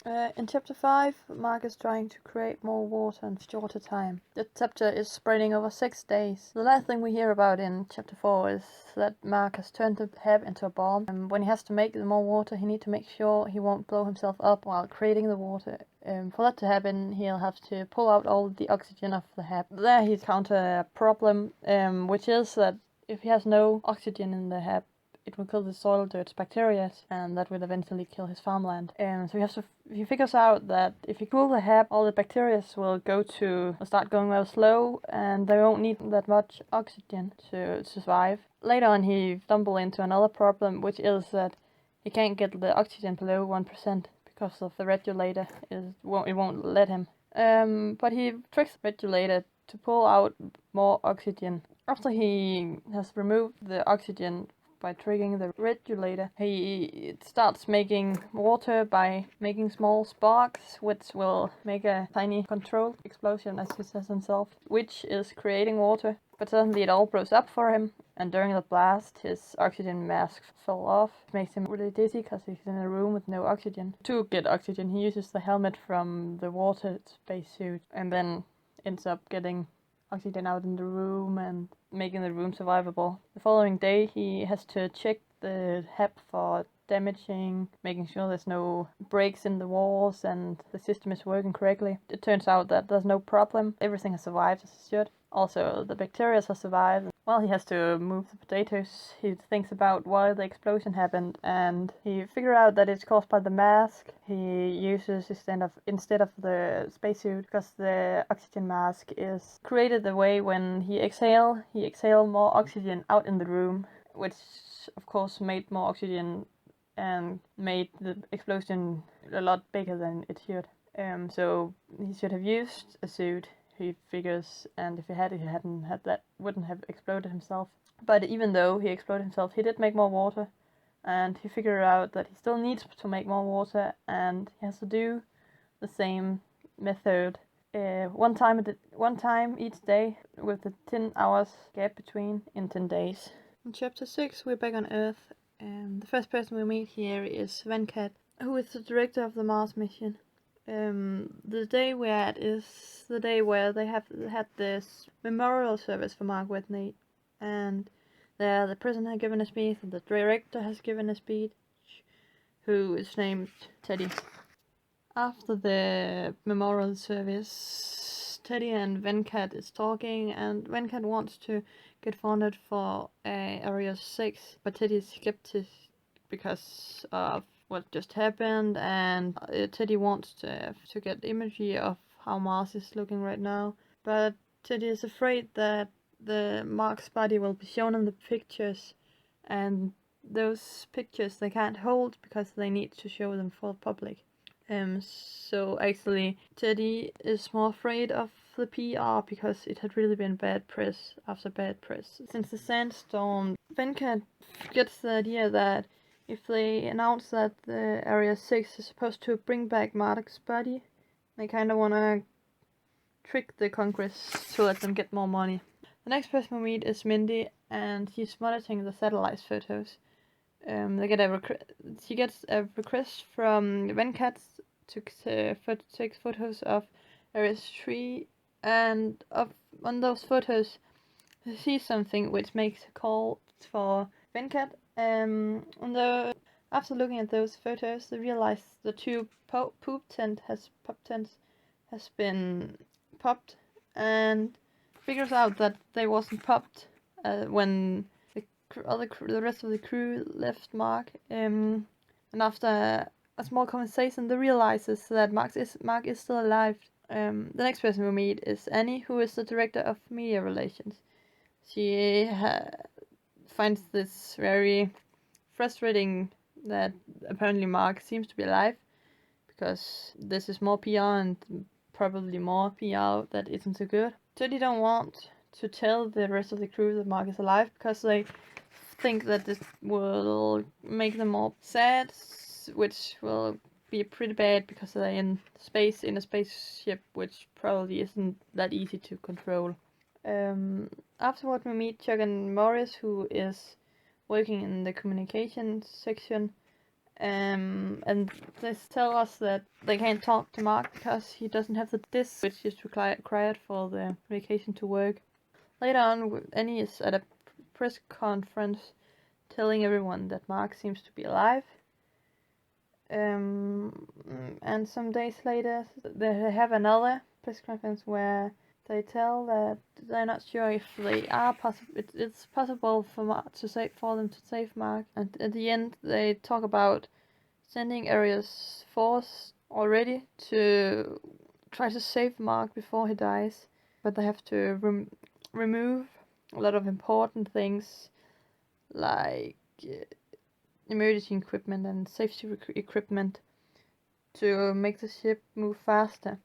In chapter 5, Mark is trying to create more water in shorter time. The chapter is spreading over 6 days. The last thing we hear about in chapter 4 is that Mark has turned the hab into a bomb. And when he has to make more water, he needs to make sure he won't blow himself up while creating the water. For that to happen, he'll have to pull out all the oxygen of the hab. There he encountered a problem, which is that if he has no oxygen in the hab, it will kill the soil dirt's bacteria, and that will eventually kill his farmland. So he figures out that if he cool the hab, all the bacteria will start going very slow, and they won't need that much oxygen to survive. Later on, he stumbles into another problem, which is that he can't get the oxygen below 1% because of the regulator. It won't let him. But he tricks the regulator to pull out more oxygen. After he has removed the oxygen by triggering the regulator, he starts making water by making small sparks, which will make a tiny controlled explosion, as he says himself, which is creating water. But suddenly it all blows up for him, and during the blast his oxygen mask fell off. It makes him really dizzy because he's in a room with no oxygen. To get oxygen, he uses the helmet from the water spacesuit, and then ends up getting oxygen out in the room and making the room survivable. The following day he has to check the hab for damaging, making sure there's no breaks in the walls and the system is working correctly. It turns out that there's no problem. Everything has survived as it should. Also, the bacteria has survived. While he has to move the potatoes, he thinks about why the explosion happened, and he figures out that it's caused by the mask he uses instead of the spacesuit, because the oxygen mask is created the way when he exhale more oxygen out in the room, which of course made more oxygen and made the explosion a lot bigger than it should. So he should have used a suit, he figures, and if he hadn't had that, wouldn't have exploded himself. But even though he exploded himself, he did make more water, and he figured out that he still needs to make more water, and he has to do the same method one time each day, with the 10 hours gap between in 10 days. In chapter 6, we're back on Earth, and the first person we meet here is Venkat, who is the director of the Mars mission. The day we're at is the day where they have had this memorial service for Mark Whitney, and there the president has given a speech, and the director has given a speech, who is named Teddy. After the memorial service, Teddy and Venkat is talking, and Venkat wants to get funded for Area 6, but Teddy is skeptic because of what just happened, and Teddy wants to get imagery of how Mars is looking right now, but Teddy is afraid that the Mark's body will be shown in the pictures, and those pictures they can't hold because they need to show them for the public. So actually Teddy is more afraid of the PR because it had really been bad press after bad press since the sandstorm. Venkat gets the idea that if they announce that the Area 6 is supposed to bring back Mark's body, they kind of want to trick the Congress to let them get more money. The next person we meet is Mindy, and she's monitoring the satellite photos. She gets a request from Venkat to take photos of Area 3, and on those photos she sees something which makes a call for Venkat. After looking at those photos, they realize the two pop tents has been popped, and figures out that they wasn't popped when the rest of the crew left Mark. And after a small conversation, they realizes that Mark is still alive. The next person we meet is Annie, who is the director of media relations. She finds this very frustrating that apparently Mark seems to be alive, because this is more PR and probably more PR that isn't so good. Teddy don't want to tell the rest of the crew that Mark is alive because they think that this will make them all sad, which will be pretty bad because they're in space in a spaceship, which probably isn't that easy to control. Afterward, we meet Chuck and Morris, who is working in the communications section, And they tell us that they can't talk to Mark because he doesn't have the disc which is required for the medication to work. Later on, Annie is at a press conference telling everyone that Mark seems to be alive. And some days later, they have another press conference where they tell that they're not sure if they are it's possible for them to save Mark. And at the end, they talk about sending Ares Force already to try to save Mark before he dies, but they have to remove a lot of important things like emergency equipment and safety equipment to make the ship move faster.